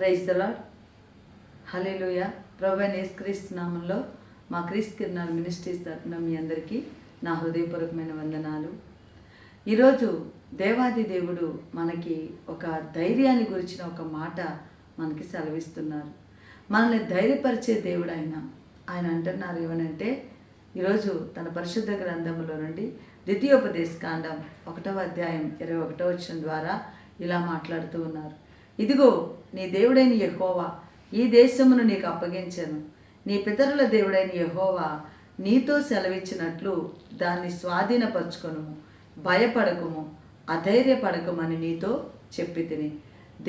Praise the lord. హల్లెలూయా. ప్రభువైన యేసుక్రీస్తు నామంలో మా క్రీస్తు కిరణాలు మినిస్ట్రీస్ తరపున మీ అందరికీ నా హృదయపూర్వకమైన వందనాలు. ఈరోజు దేవాది దేవుడు మనకి ఒక ధైర్యాన్ని గురించిన ఒక మాట మనకి సెలవిస్తున్నారు. మనల్ని ధైర్యపరిచే దేవుడు ఆయన అంటున్నారు ఏమనంటే, ఈరోజు తన పరిశుద్ధ గ్రంథంలో నుండి ద్వితీయోపదేశకాండం 1వ అధ్యాయం 21వ వచనం ద్వారా ఇలా మాట్లాడుతూ ఉన్నారు. ఇదిగో నీ దేవుడైన యెహోవా ఈ దేశమును నీకు అప్పగించెను. నీ పితరుల దేవుడైన యెహోవా నీతో సెలవిచ్చినట్లు దాన్ని స్వాధీనపరచుకొనుము, భయపడకుము, అధైర్యపడకమని నీతో చెప్పి తిని.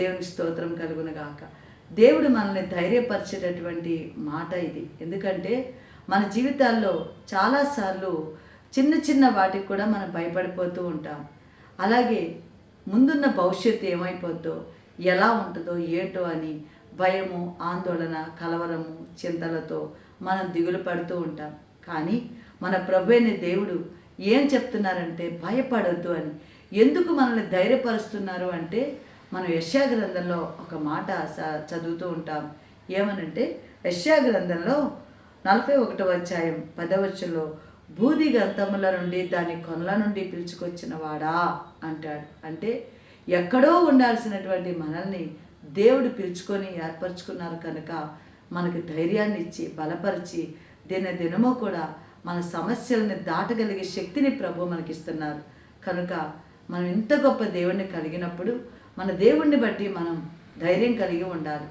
దేవుని స్తోత్రం కలుగునుగాక. దేవుడు మనల్ని ధైర్యపరిచేటటువంటి మాట ఇది. ఎందుకంటే మన జీవితాల్లో చాలాసార్లు చిన్న చిన్న వాటికి కూడా మనం భయపడిపోతూ ఉంటాం. అలాగే ముందున్న భవిష్యత్తు ఏమైపోద్దో, ఎలా ఉంటుందో ఏంటో అని భయము, ఆందోళన, కలవరము, చింతలతో మనం దిగులు పడుతూ ఉంటాం. కానీ మన ప్రభువైన దేవుడు ఏం చెప్తున్నారంటే భయపడొద్దు అని. ఎందుకు మనల్ని ధైర్యపరుస్తున్నారు అంటే, మనం యెషయా గ్రంథంలో ఒక మాట చదువుతూ ఉంటాం. ఏమనంటే యెషయా గ్రంథంలో 41వ అధ్యాయం 10వ వచనంలో బూది గంతముల నుండి దాని కొనల నుండి పిలుచుకొచ్చిన వాడా అంటాడు. అంటే ఎక్కడో ఉండాల్సినటువంటి మనల్ని దేవుడు పిలుచుకొని ఏర్పరచుకున్నారు కనుక మనకి ధైర్యాన్ని ఇచ్చి బలపరిచి దినదినమో కూడా మన సమస్యలను దాటగలిగే శక్తిని ప్రభు మనకిస్తున్నారు. కనుక మనం ఇంత గొప్ప దేవుణ్ణి కలిగినప్పుడు మన దేవుణ్ణి బట్టి మనం ధైర్యం కలిగి ఉండాలి.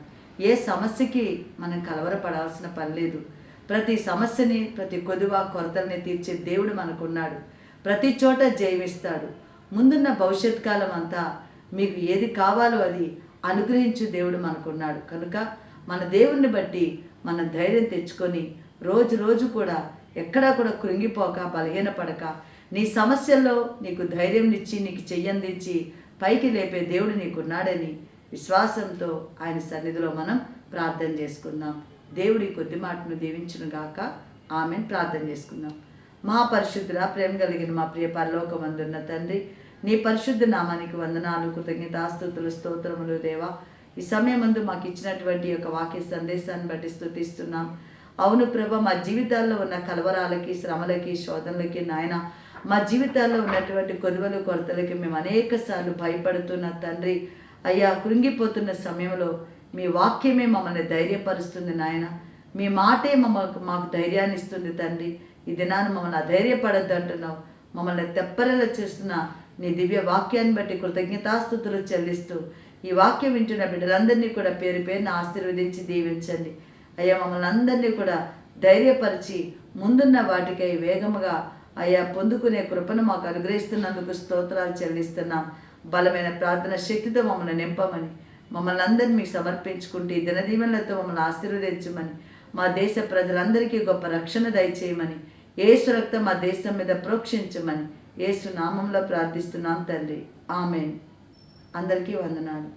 ఏ సమస్యకి మనం కలవరపడాల్సిన పని లేదు. ప్రతి సమస్యని, ప్రతి కొదువ కొరతల్ని తీర్చే దేవుడు మనకున్నాడు. ప్రతి చోట జయమిస్తాడు. ముందున్న భవిష్యత్ కాలం అంతా మీకు ఏది కావాలో అది అనుగ్రహించు దేవుడు మనకున్నాడు. కనుక మన దేవుణ్ణి బట్టి మన ధైర్యం తెచ్చుకొని రోజు రోజు కూడా ఎక్కడా కూడా కృంగిపోక, బలహీనపడక, నీ సమస్యల్లో నీకు ధైర్యం ఇచ్చి, నీకు చెయ్యందించి పైకి లేపే దేవుడు నీకున్నాడని విశ్వాసంతో ఆయన సన్నిధిలో మనం ప్రార్థన చేసుకుందాం. దేవుడి కొద్ది మాటను దీవించును గాక. ఆమెను ప్రార్థన చేసుకుందాం. మహాపరిశుద్ధుడా, ప్రేమ కలిగిన మా ప్రియ పరలోకమందున్న తండ్రి, నీ పరిశుద్ధ నామానికి వందనాలు, కృతజ్ఞతాస్తుతులు, స్తోత్రములు దేవా. ఈ సమయమందు మాకు ఇచ్చినటువంటి యొక్క వాక్య సందేశాన్ని బట్టి స్తుతిస్తున్నాం. అవును ప్రభ, మా జీవితాల్లో ఉన్న కలవరాలకి, శ్రమలకి, శోధనలకి నాయన, మా జీవితాల్లో ఉన్నటువంటి కొదువలు కొరతలకి మేము అనేక సార్లు భయపడుతున్న తండ్రి అయ్యా, కృంగిపోతున్న సమయంలో మీ వాక్యమే మమ్మల్ని ధైర్యపరుస్తుంది నాయన. మీ మాటే మాకు ధైర్యాన్ని ఇస్తుంది తండ్రి. ఈ దినాన్ని మమ్మల్ని అధైర్యపడద్దు అంటున్నావు. మమ్మల్ని తెప్పరేలా చేస్తున్న నీ దివ్య వాక్యాన్ని బట్టి కృతజ్ఞతాస్తుతులు చెల్లిస్తూ ఈ వాక్యం వింటున్న బిడ్డలందరినీ కూడా పేరు పేరున ఆశీర్వదించి దీవించండి అయ్యా. మమ్మల్ని అందరినీ కూడా ధైర్యపరిచి ముందున్న వాటికై వేగముగా అయ్యా పొందుకునే కృపను మాకు అనుగ్రహిస్తున్నందుకు స్తోత్రాలు చెల్లిస్తున్నాం. బలమైన ప్రార్థన శక్తితో మమ్మల్ని నింపమని, మమ్మల్ని అందరినీ మీకు సమర్పించుకుంటూ ఈ దినదీవెనలతో మమ్మల్ని ఆశీర్వదించమని, మా దేశ ప్రజలందరికీ గొప్ప రక్షణ దయచేయమని, యేసు రక్తం మా దేశం మీద ప్రోక్షించమని యేసు నామంలో ప్రార్థిస్తున్నాం తండ్రి. ఆమేన్. అందరికీ వందనాలు.